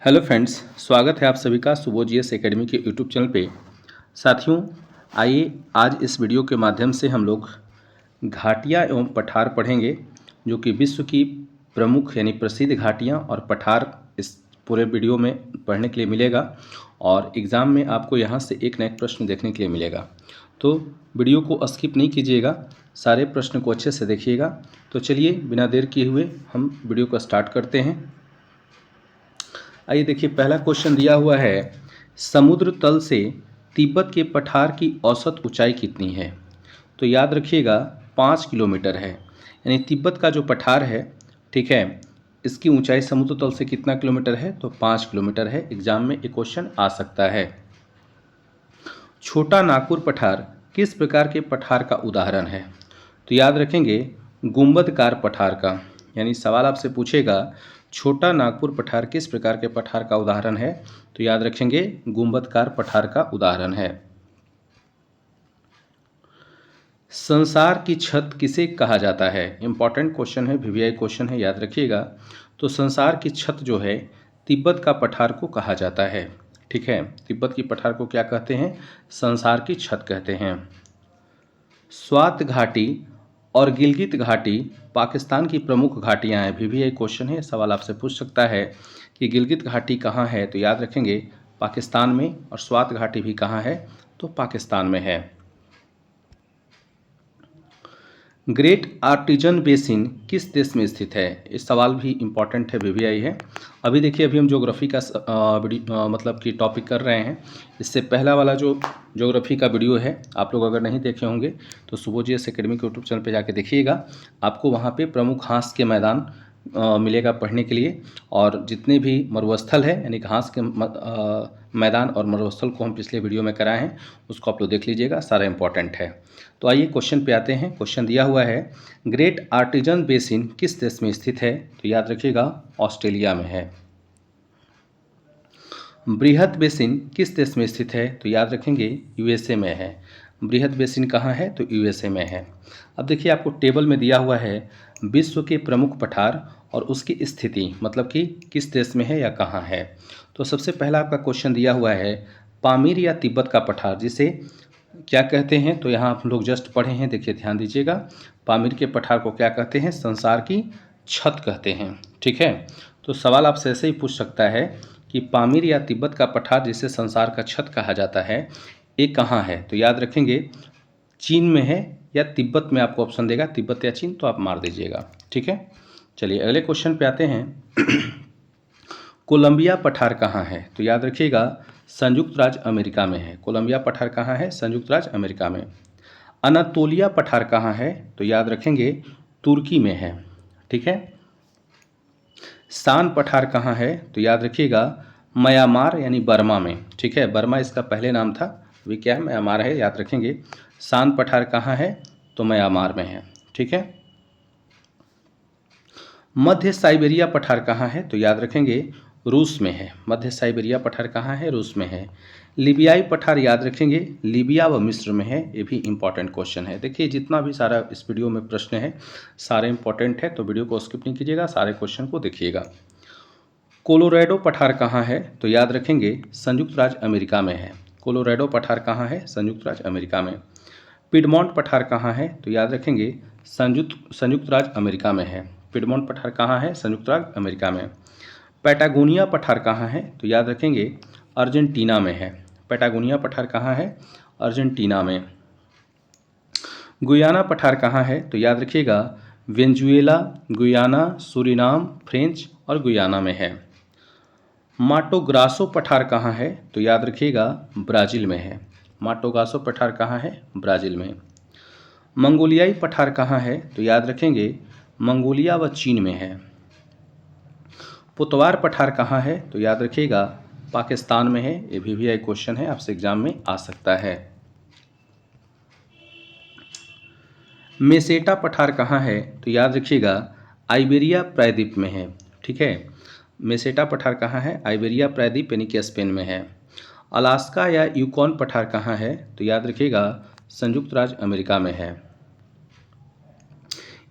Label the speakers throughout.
Speaker 1: Hello friends, स्वागत है आप सभी का सुबोध जीएस एकेडमी के यूट्यूब चैनल पे। साथियों, आइए आज इस वीडियो के माध्यम से हम लोग घाटियाँ एवं पठार पढ़ेंगे, जो कि विश्व की प्रमुख यानी प्रसिद्ध घाटियाँ और पठार इस पूरे वीडियो में पढ़ने के लिए मिलेगा और एग्ज़ाम में आपको यहाँ से एक न एक प्रश्न देखने के लिए मिलेगा। तो वीडियो को स्किप नहीं कीजिएगा, सारे प्रश्न को अच्छे से देखिएगा। तो चलिए बिना देर किए हुए हम वीडियो को स्टार्ट करते हैं। आइए देखिए, पहला क्वेश्चन दिया हुआ है, समुद्र तल से तिब्बत के पठार की औसत ऊंचाई कितनी है? तो याद रखिएगा 5 किलोमीटर है। यानी तिब्बत का जो पठार है, ठीक है, इसकी ऊंचाई समुद्र तल से कितना किलोमीटर है? तो 5 किलोमीटर है। एग्जाम में एक क्वेश्चन आ सकता है। छोटा नागपुर पठार किस प्रकार के पठार का उदाहरण है? तो याद रखेंगे गुंबदकार पठार का। यानी सवाल आपसे पूछेगा छोटा नागपुर पठार किस प्रकार के पठार का उदाहरण है? तो याद रखेंगे गुंबदकार पठार का उदाहरण है। संसार की छत किसे कहा जाता है? इंपॉर्टेंट क्वेश्चन है, वीवीआई क्वेश्चन है, याद रखिएगा। तो संसार की छत जो है तिब्बत का पठार को कहा जाता है। ठीक है, तिब्बत की पठार को क्या कहते हैं? संसार की छत कहते हैं। स्वात घाटी और गिलगित घाटी पाकिस्तान की प्रमुख घाटियां हैं। वीवीआई क्वेश्चन है, सवाल आपसे पूछ सकता है कि गिलगित घाटी कहाँ है? तो याद रखेंगे पाकिस्तान में। और स्वात घाटी भी कहाँ है? तो पाकिस्तान में है। ग्रेट आर्टिजन बेसिन किस देश में स्थित है? इस सवाल भी इम्पॉर्टेंट है, वीवीआई है। अभी देखिए, अभी हम ज्योग्राफी का मतलब कि टॉपिक कर रहे हैं। इससे पहला वाला जो ज्योग्राफी का वीडियो है, आप लोग अगर नहीं देखे होंगे तो सुबोध जीएस एकेडमी के यूट्यूब चैनल पे जाके देखिएगा। आपको वहाँ पे प्रमुख घास के मैदान मिलेगा पढ़ने के लिए। और जितने भी मरुस्थल है यानी घास के मैदान और मरुस्थल को हम पिछले वीडियो में कराए हैं, उसको आप लोग देख लीजिएगा, सारा इंपॉर्टेंट है। तो आइए क्वेश्चन पे आते हैं। क्वेश्चन दिया हुआ है, ग्रेट आर्टिजन बेसिन किस देश में स्थित है? तो याद रखिएगा ऑस्ट्रेलिया में है। बृहत बेसिन किस देश में स्थित है? तो याद रखेंगे यूएसए में है। बृहत बेसिन कहाँ है? तो यूएसए में है। अब देखिए, आपको टेबल में दिया हुआ है विश्व के प्रमुख पठार और उसकी स्थिति, मतलब कि किस देश में है या कहाँ है। तो सबसे पहला आपका क्वेश्चन दिया हुआ है पामीर या तिब्बत का पठार, जिसे क्या कहते हैं? तो यहाँ आप लोग जस्ट पढ़े हैं, देखिए ध्यान दीजिएगा। पामीर के पठार को क्या कहते हैं? संसार की छत कहते हैं। ठीक है, तो सवाल आपसे ऐसे ही पूछ सकता है कि पामीर या तिब्बत का पठार जिसे संसार का छत कहा जाता है, ये कहाँ है? तो याद रखेंगे चीन में है या तिब्बत में। आपको ऑप्शन देगा तिब्बत या चीन, तो आप मार दीजिएगा। ठीक है, चलिए अगले क्वेश्चन पे आते हैं। कोलंबिया पठार कहाँ है? तो याद रखिएगा संयुक्त राज्य अमेरिका में है। कोलंबिया पठार कहाँ है? संयुक्त राज्य अमेरिका में। अनातोलिया पठार कहाँ है? तो याद रखेंगे तुर्की में है। ठीक है, सान पठार कहाँ है? तो याद रखिएगा म्यांमार यानी बर्मा में। ठीक है, बर्मा इसका पहले नाम था, अभी क्या है? म्यांमार है, याद रखेंगे। सान पठार कहाँ है? तो म्यांमार में है। ठीक है, मध्य साइबेरिया पठार कहाँ है? तो याद रखेंगे रूस में है। मध्य साइबेरिया पठार कहाँ है? रूस में है। लीबियाई पठार याद रखेंगे लीबिया व मिस्र में है। ये भी इंपॉर्टेंट क्वेश्चन है। देखिए जितना भी सारा इस वीडियो में प्रश्न है, सारे इंपॉर्टेंट है, तो वीडियो को स्किप नहीं कीजिएगा, सारे क्वेश्चन को देखिएगा। कोलोराडो पठार कहाँ है? तो याद रखेंगे संयुक्त राज्य अमेरिका में है। कोलोराडो पठार कहाँ है? संयुक्त राज्य अमेरिका में। पिडमॉन्ट पठार कहाँ है? तो याद रखेंगे संयुक्त राज्य अमेरिका में है। पिडमॉन्ट पठार कहाँ है? संयुक्त राज्य अमेरिका में। पैटागोनिया पठार कहाँ है? तो याद रखेंगे अर्जेंटीना में है। पैटागोनिया पठार कहाँ है? अर्जेंटीना में। गुयाना पठार कहाँ है? तो याद रखिएगा वेनेजुएला, गुयाना, सूरीनाम, फ्रेंच और गुयाना में है। माटोग्रासो पठार कहाँ है? तो याद रखिएगा ब्राज़ील में है। माटोग्रासो पठार कहाँ है? ब्राज़ील में। मंगोलियाई पठार कहाँ है? तो याद रखेंगे मंगोलिया व चीन में है। पुतवार पठार कहाँ है? तो याद रखिएगा पाकिस्तान में है। ये वीवीआई क्वेश्चन है, आपसे एग्जाम में आ सकता है। मेसेटा पठार कहाँ है? तो याद रखिएगा आइबेरिया प्रायद्वीप में है। ठीक है, मेसेटा पठार कहाँ है? आइबेरिया प्रायद्वीप यानी कि स्पेन में है। अलास्का या यूकॉन पठार कहाँ है? तो याद रखिएगा संयुक्त राज्य अमेरिका में है।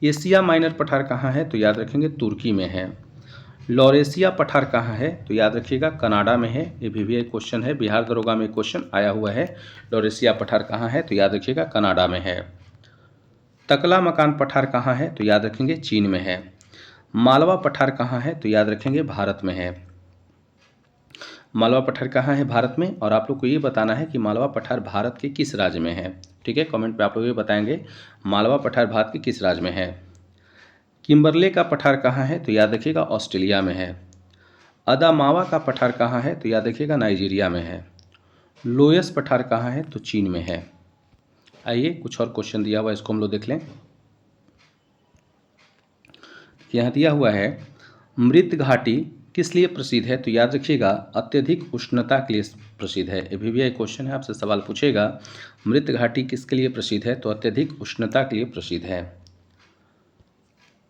Speaker 1: एशिया माइनर पठार कहाँ है? तो याद रखेंगे तुर्की में है। लॉरेशिया पठार कहाँ है? तो याद रखिएगा कनाडा में है। ये भी एक क्वेश्चन है, बिहार दरोगा में क्वेश्चन आया हुआ है। लॉरेशिया पठार कहाँ है? तो याद रखिएगा कनाडा में है। तकला मकान पठार कहाँ है? तो याद रखेंगे चीन में है। मालवा पठार कहाँ है? तो याद रखेंगे भारत में है। मालवा पठार कहाँ है? भारत में। और आप लोग को ये बताना है कि मालवा पठार भारत के किस राज्य में है। ठीक है, कमेंट पे आप लोग ये बताएंगे मालवा पठार भारत के किस राज्य में है। किम्बरले का पठार कहाँ है? तो याद रखिएगा ऑस्ट्रेलिया में है। अदामावा का पठार कहाँ है? तो याद रखिएगा नाइजीरिया में है। लोयस पठार कहाँ है? तो चीन में है। आइए कुछ और क्वेश्चन दिया हुआ है, इसको हम लोग देख लें। यहाँ दिया हुआ है मृत घाटी किस लिए प्रसिद्ध है? तो याद रखिएगा अत्यधिक उष्णता के लिए प्रसिद्ध है। ये भी एक क्वेश्चन है, आपसे सवाल पूछेगा मृत घाटी किसके लिए प्रसिद्ध है? तो अत्यधिक उष्णता के लिए प्रसिद्ध है।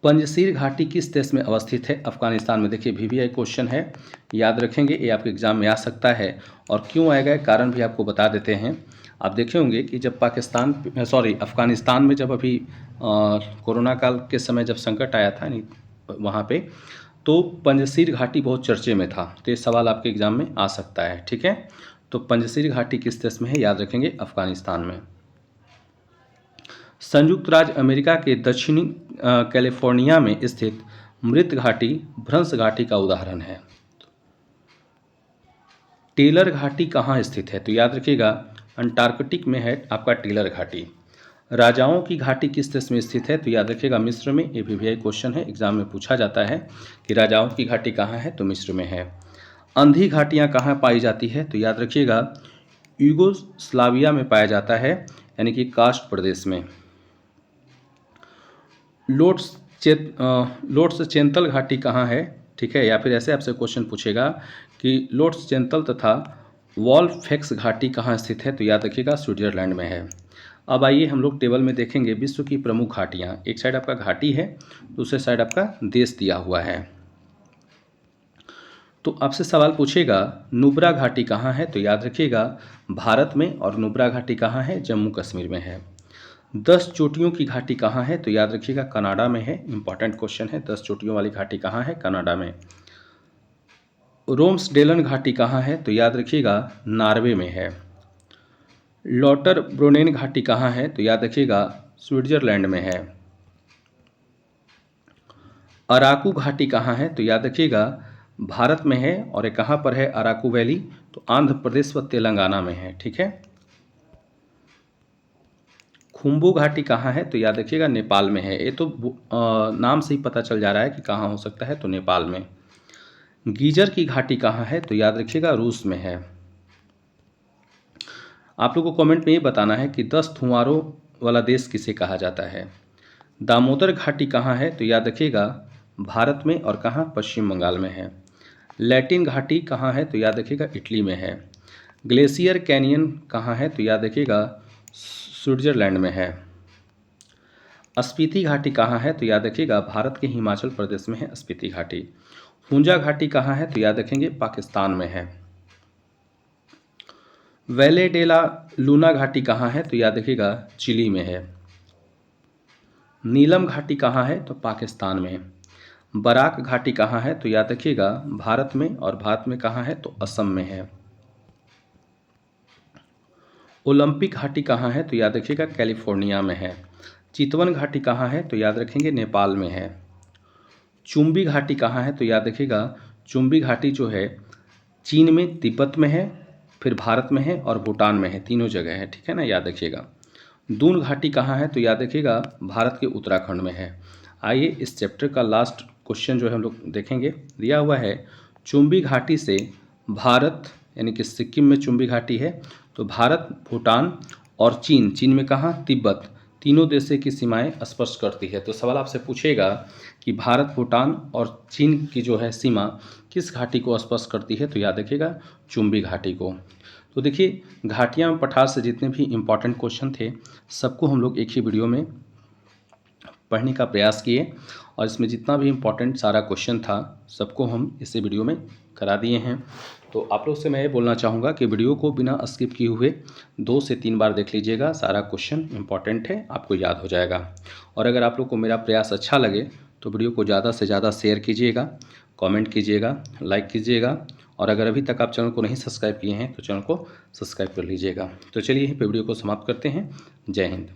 Speaker 1: पंजशीर घाटी किस देश में अवस्थित है? अफगानिस्तान में। देखिए भी एक क्वेश्चन है, याद रखेंगे, ये आपके एग्जाम में आ सकता है। और क्यों आएगा कारण भी आपको बता देते हैं। आप देखे होंगे कि जब अफगानिस्तान में जब अभी कोरोना काल के समय जब संकट आया था वहाँ पे, तो पंजशीर घाटी बहुत चर्चे में था। तो ये सवाल आपके एग्जाम में आ सकता है। ठीक है, तो पंजशीर घाटी किस देश में है? याद रखेंगे अफगानिस्तान में। संयुक्त राज्य अमेरिका के दक्षिणी कैलिफोर्निया में स्थित मृत घाटी भ्रंश घाटी का उदाहरण है। टेलर घाटी कहाँ स्थित है? तो याद रखिएगा अंटार्कटिक में है आपका टेलर घाटी। राजाओं की घाटी किस देश में स्थित है? तो याद रखिएगा मिस्र में। ये भी क्वेश्चन है, एग्जाम में पूछा जाता है कि राजाओं की घाटी कहाँ है? तो मिस्र में है। अंधी घाटियाँ कहाँ पाई जाती है? तो याद रखिएगा यूगोस्लाविया में पाया जाता है, यानी कि कास्ट प्रदेश में। लोट्स चेंतल घाटी कहाँ है? ठीक है, या फिर ऐसे आपसे क्वेश्चन पूछेगा कि लोट्स चेंतल तथा वॉल्फेक्स घाटी कहाँ स्थित है? तो याद रखिएगा स्विट्जरलैंड में है। अब आइए हम लोग टेबल में देखेंगे विश्व की प्रमुख घाटियाँ। एक साइड आपका घाटी है, दूसरे साइड आपका देश दिया हुआ है। तो आपसे सवाल पूछेगा नुब्रा घाटी कहाँ है? तो याद रखिएगा भारत में। और नुब्रा घाटी कहाँ है? जम्मू कश्मीर में है। 10 चोटियों की घाटी कहाँ है? तो याद रखिएगा कनाडा में है। इंपॉर्टेंट क्वेश्चन है, 10 चोटियों वाली घाटी कहाँ है? कनाडा में। रोम्सडेलन घाटी कहाँ है? तो याद रखिएगा नॉर्वे में है। लॉटर ब्रोनेन घाटी कहाँ है? तो याद रखिएगा स्विट्जरलैंड में है। अराकू घाटी कहाँ है? तो याद रखिएगा भारत में है। और ये कहाँ पर है अराकू वैली? तो आंध्र प्रदेश व तेलंगाना में है। ठीक है। खुम्बू घाटी कहाँ है? तो याद रखिएगा नेपाल में है। ये तो नाम से ही पता चल जा रहा है कि कहाँ हो सकता है, तो नेपाल में। गीजर की घाटी कहाँ है? तो याद रखिएगा रूस में है। आप लोगों को कमेंट में ये बताना है कि 10 धुआंरों वाला देश किसे कहा जाता है। दामोदर घाटी कहाँ है? तो याद रखिएगा भारत में। और कहाँ? पश्चिम बंगाल में है। लैटिन घाटी कहाँ है? तो याद रखिएगा इटली में है। ग्लेशियर कैनियन कहाँ है? तो याद रखिएगा स्विट्जरलैंड में है। स्पीति घाटी कहाँ है? तो याद रखिएगा भारत के हिमाचल प्रदेश में है स्पीति घाटी। हुंजा घाटी कहाँ है? तो याद रखेंगे पाकिस्तान में है। वैले डेला लूना घाटी कहाँ है? तो याद रखिएगा चिली में है। नीलम घाटी कहाँ है? तो पाकिस्तान में। बराक घाटी कहाँ है? तो याद रखिएगा भारत में। और भारत में कहाँ है? तो असम में है। ओलंपिक घाटी कहाँ है? तो याद रखिएगा कैलिफोर्निया में है। चितवन घाटी कहाँ है? तो याद रखेंगे नेपाल में है। चुम्बी घाटी कहाँ है? तो याद रखिएगा चुम्बी घाटी जो है चीन में, तिब्बत में है, फिर भारत में है और भूटान में है, तीनों जगह है। ठीक है ना, याद रखिएगा। दून घाटी कहाँ है? तो याद रखिएगा भारत के उत्तराखंड में है। आइए इस चैप्टर का लास्ट क्वेश्चन जो है हम लोग देखेंगे। दिया हुआ है चुम्बी घाटी से भारत, यानी कि सिक्किम में चुम्बी घाटी है, तो भारत, भूटान और चीन, चीन में कहाँ? तिब्बत, तीनों देशों की सीमाएं स्पर्श करती है। तो सवाल आपसे पूछेगा कि भारत, भूटान और चीन की जो है सीमा किस घाटी को स्पर्श करती है? तो याद रखिएगा चुम्बी घाटी को। तो देखिए घाटियाँ में पठार से जितने भी इम्पॉर्टेंट क्वेश्चन थे सबको हम लोग एक ही वीडियो में पढ़ने का प्रयास किए। और इसमें जितना भी इम्पॉर्टेंट सारा क्वेश्चन था सबको हम इसी वीडियो में करा दिए हैं। तो आप लोग से मैं ये बोलना चाहूँगा कि वीडियो को बिना स्किप किए हुए 2 से 3 बार देख लीजिएगा। सारा क्वेश्चन इम्पॉर्टेंट है, आपको याद हो जाएगा। और अगर आप लोग को मेरा प्रयास अच्छा लगे तो वीडियो को ज़्यादा से ज़्यादा शेयर कीजिएगा। कमेंट कीजिएगा, लाइक कीजिएगा और अगर अभी तक आप चैनल को नहीं सब्सक्राइब किए हैं तो चैनल को सब्सक्राइब कर लीजिएगा। तो चलिए यहीं पे वीडियो को समाप्त करते हैं। जय हिंद।